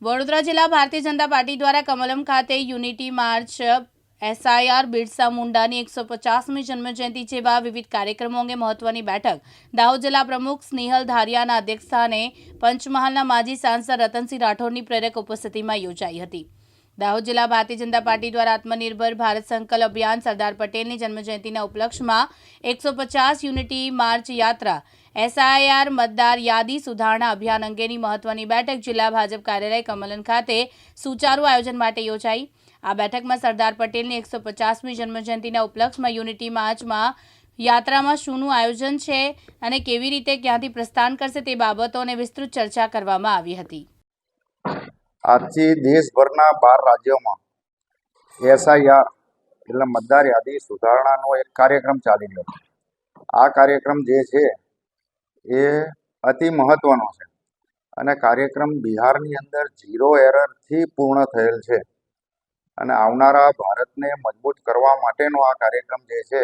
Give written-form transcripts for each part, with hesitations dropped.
વડોદરા જિલ્લા ભારતીય જનતા પાર્ટી દ્વારા કમલમ ખાતે યુનિટી માર્ચ, SIR, બિરસા મુંડાની 150મી જન્મજયંતિ જેવા વિવિધ કાર્યક્રમો અંગે મહત્વની બેઠક દાહોદ જિલ્લા પ્રમુખ સ્નેહલ ધારિયાના અધ્યક્ષસ્થાને પંચમહાલના માજી સાંસદ રતનસિંહ રાઠોડની પ્રેરક ઉપસ્થિતિમાં યોજાઈ હતી। દાહોદ જિલ્લા ભારતીય જનતા પાર્ટી દ્વારા આત્મનિર્ભર ભારત સંકલ્પ અભિયાન સરદાર પટેલની જન્મજયંતિના ઉપલક્ષમાં 150 યુનિટી માર્ચ યાત્રા, SIR મતદાર યાદી સુધારણા અભિયાન અંગેની મહત્વની બેઠક જિલ્લા ભાજપ કાર્યાલય કમલમ ખાતે સુચારુ આયોજન માટે યોજાઈ। આ બેઠકમાં સરદાર પટેલની 150મી જન્મજયંતિના ઉપલક્ષમાં યુનિટી માર્ચમાં યાત્રામાં શુંનું આયોજન છે અને કેવી રીતે ક્યાંથી પ્રસ્થાન કરશે તે બાબતોને વિસ્તૃત ચર્ચા કરવામાં આવી હતી। આજથી દેશભરના 12 રાજ્યોમાં SIR એટલે મતદાર યાદી સુધારણાનો એક કાર્યક્રમ ચાલી રહ્યો છે। આ કાર્યક્રમ જે છે એ અતિ મહત્વનો છે અને કાર્યક્રમ બિહારની અંદર 0 એરરથી પૂર્ણ થયેલ છે અને આવનારા ભારતને મજબૂત કરવા માટેનો આ કાર્યક્રમ જે છે,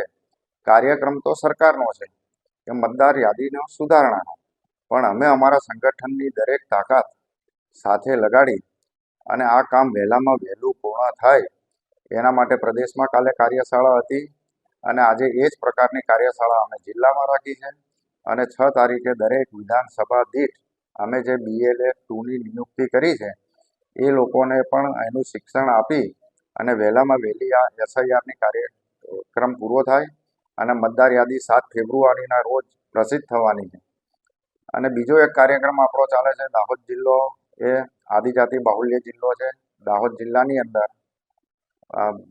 કાર્યક્રમ તો સરકારનો છે કે મતદાર યાદીનો સુધારણાનો, પણ અમે અમારા સંગઠનની દરેક તાકાત સાથે લગાડી અને આ કામ વહેલામાં વહેલું પૂર્ણ થાય એના માટે પ્રદેશમાં કાલે કાર્યશાળા હતી અને આજે એ જ પ્રકારની કાર્યશાળા અમે જિલ્લામાં રાખી છે અને 6 તારીખે દરેક વિધાનસભા દીઠ અમે જે BLA 2ની નિયુક્તિ કરી છે એ લોકોને પણ એનું શિક્ષણ આપી અને વહેલામાં વહેલી આ SIRની કાર્યક્રમ પૂરો થાય અને મતદાર યાદી 7 ફેબ્રુઆરીના રોજ પ્રસિદ્ધ થવાની છે। અને બીજો એક કાર્યક્રમ આપણો ચાલે છે, દાહોદ જિલ્લો એ આદિજાતિ બાહુલ્ય જિલ્લો છે। દાહોદ જિલ્લાની અંદર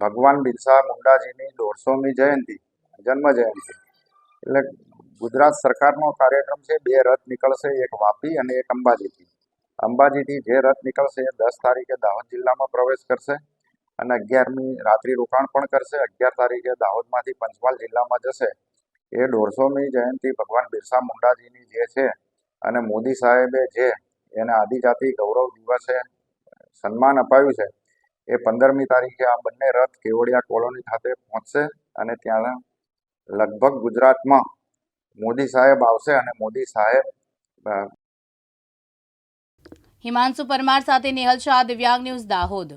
ભગવાન બિરસા મુંડાજીની 150મી જયંતિ, જન્મ જયંતિ એટલે ગુજરાત સરકારનો કાર્યક્રમ છે। 2 રથ નીકળશે, એક વાપી અને એક અંબાજીથી। અંબાજીથી જે રથ નીકળશે એ 10 તારીખે દાહોદ જિલ્લામાં પ્રવેશ કરશે અને 11મી રાત્રિ રોકાણ પણ કરશે। 11 તારીખે દાહોદમાંથી પંચમહાલ જિલ્લામાં જશે। એ 150મી જયંતિ ભગવાન બિરસા મુંડાજીની જે છે અને મોદી સાહેબે જે એને આદિજાતિ ગૌરવ દિવસે સન્માન અપાયું છે, એ 15મી તારીખે આ બંને રથ કેવડિયા કોલોની ખાતે પહોંચશે અને ત્યાં લગભગ ગુજરાતમાં મોદી સાહેબ આવશે અને મોદી સાહેબ હિમાંશુ પરમાર સાથે નેહલ શાહ, દિવ્યાંગ ન્યૂઝ, દાહોદ।